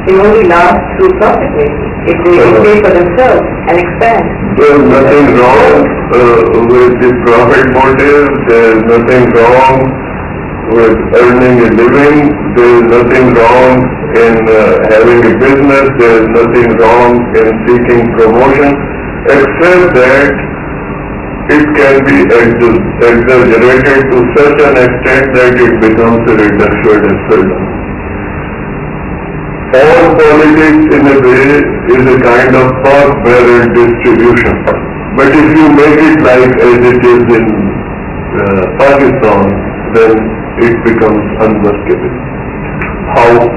They only last through profit making. If they pay for themselves and expand. There's nothing wrong with the profit motive. There's nothing wrong with earning a living. There's nothing wrong in having a business. There's nothing wrong in seeking promotion, except that it can be exaggerated to such an extent that it becomes a reduction in freedom. All politics in a way is a kind of power distribution. But if you make it like as it is in Pakistan, then it becomes unworkable. How?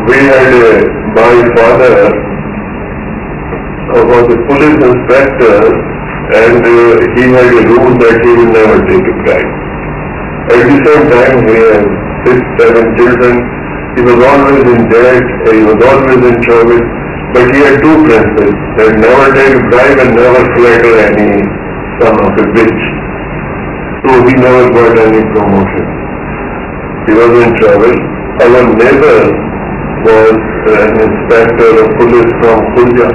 We had my father was a police inspector, and he had a rule that he will never take a bribe. At the same time, he had 6, 7 children. He was always in debt, he was always in trouble, but he had 2 principles, that never take a bribe and never flatter any son of a bitch. So he never got any promotion. He was in trouble. Our neighbor was an inspector of police from Khurja,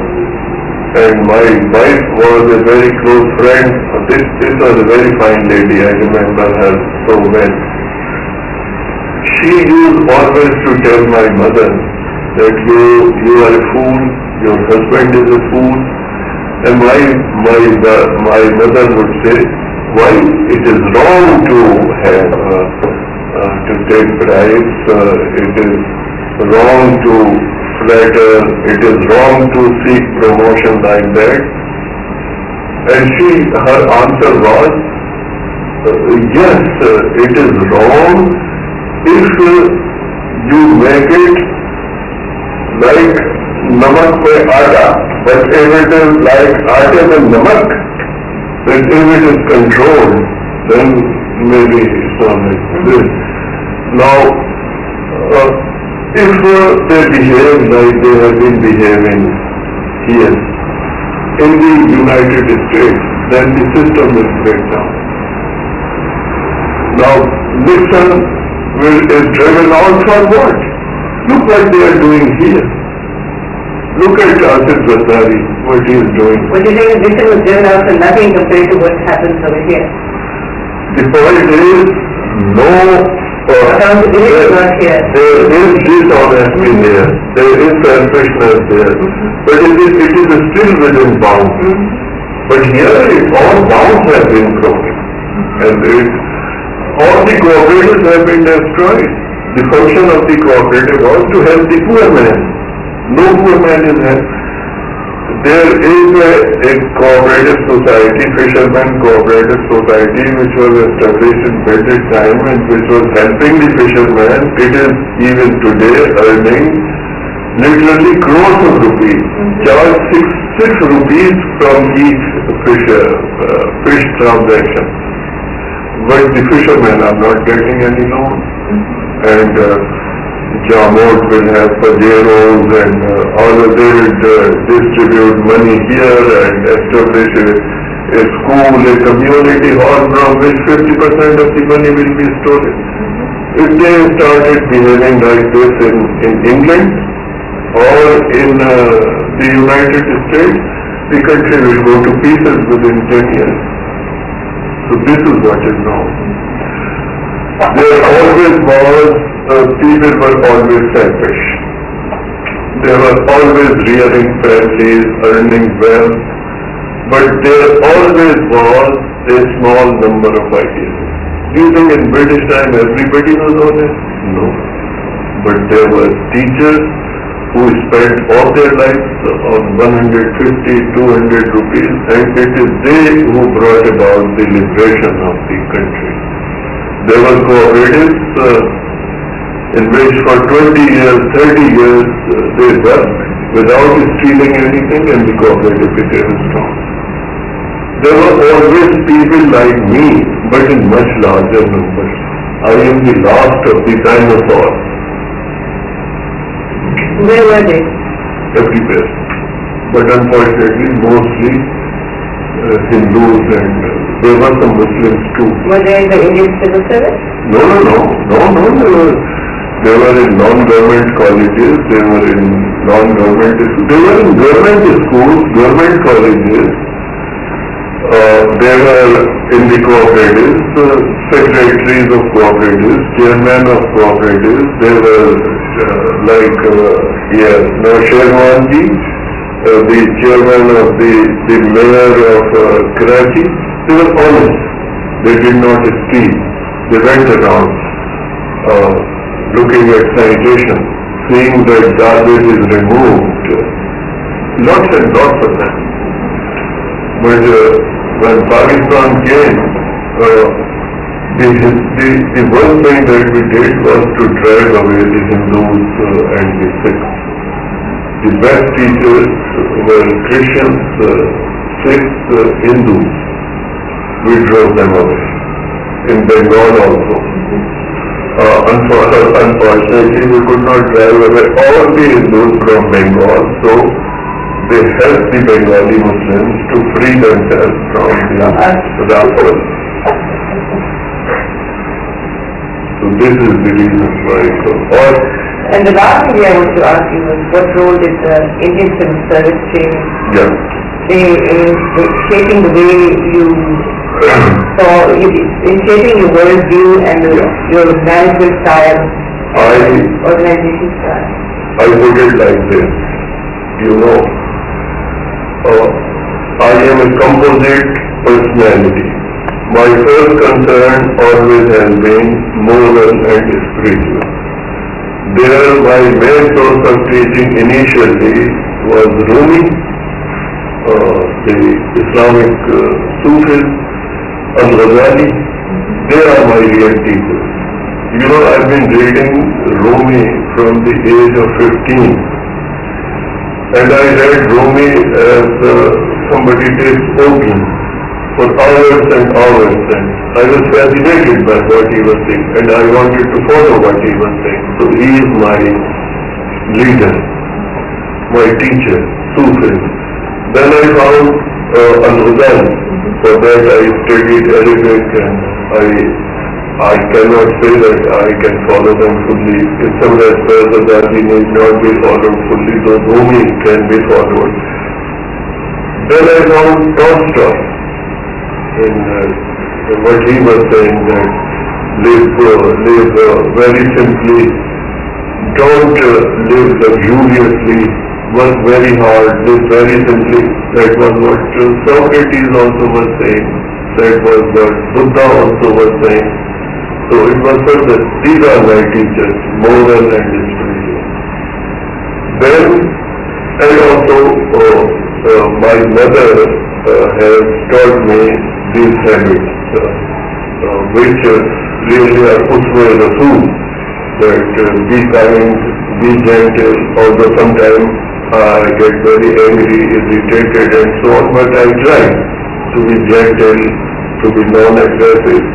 and my wife was a very close friend. This was a very fine lady, I remember her so well. She used always to tell my mother that you are a fool, your husband is a fool, and my mother would say, why it is wrong to have to take bribes, it is wrong to flatter, it is wrong to seek promotion like that. And her answer was, yes, it is wrong if you make it like namak mein aata, but if it is like aata mein namak, then if it is controlled, then maybe it's not like this. Now, if they behave like they have been behaving here in the United States, then the system will break down. Now, Nixon is driven on for what? Look what they are doing here. Look at Asif Zardari, what he is doing. What do you think Nixon was driven out for nothing compared to what happens over here? The point is, no accountability is not here. There is dishonesty there, there is selfishness there, but it is still within bounds. But here, all bounds have been broken, and all the cooperatives have been destroyed. The function of the cooperative was to help the poor man. No poor man is helped. There is a cooperative society, Fisherman Cooperative Society, which was established in British time and which was helping the fishermen. It is even today earning literally crores of rupees. Charge 6 rupees from each fish transaction. But the fishermen are not getting any loan. And Jamot will have Pajeros and all of they will distribute money here and establish a school, a community hall from which 50% of the money will be stolen. If they started behaving like this in England or in the United States, the country will go to pieces within 10 years. So this is what is wrong. There always was, people were always selfish. They were always rearing families, earning wealth, but there always was a small number of ideas. Do you think in British time everybody was honest? No. But there were teachers who spent all their lives on 150, 200 rupees, and it is they who brought about the liberation of the country. There were cooperatives in which for 20 years, 30 years, they worked without stealing anything and the cooperative became strong. There were always people like me, but in much larger numbers. I am the last of the dinosaurs. Where were they? Everywhere. But unfortunately, mostly Hindus and there were some Muslims too. Were they in the Indian civil service? No. They were in non-government colleges, they were in non-government schools, they were in government schools, government colleges, they were in the cooperatives, secretaries of cooperatives, chairman of cooperatives, they were Sherwanji, the chairman of the mayor of Karachi. They were honest, they did not steal, they went around looking at sanitation, seeing that garbage is removed, lots and lots of them. But when Pakistan came, the one thing that we did was to drag away the Hindus and the Sikhs. The best teachers were Christians, Sikhs, Hindus. We drove them away. In Bengal also. Unfortunately, we could not drive away all the Hindus from Bengal, so they helped the Bengali Muslims to free themselves from the Rafal. So this is the reason why. And the last thing I want to ask you was, what role did the Indian Civil Service training play in shaping the way you saw, in shaping your worldview and your management style, organization style? I put it like this, I am a composite personality. My first concern always has been moral and spiritual. There, my main source of teaching initially was Rumi, the Islamic Sufis, Al-Ghazali. They are my real teachers. I've been reading Rumi from the age of 15. And I read Rumi as somebody takes opium for hours and hours, and I was fascinated by what he was saying, and I wanted to follow what he was saying. So he is my leader, my teacher, Sufi. Then I found Al-Ghazali. For that I studied Arabic, and I cannot say that I can follow them fully. In some respects, Ghazali need not be followed fully, though Rumi can be followed. Then I found Tolstoy, and what he was saying, that live very simply, don't live luxuriously, work very hard, live very simply. That was what Socrates also was saying, that was what Buddha also was saying. So it was said that these are my teachers, moral and spiritual. Then, and also my mother has taught me these habits, which really are uswe rasool, that be kind, be gentle, although sometimes I get very angry, irritated and so on, but I try to be gentle, to be non-aggressive.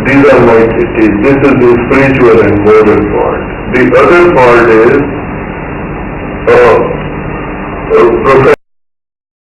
These are my teachings. This is the spiritual and moral part. The other part is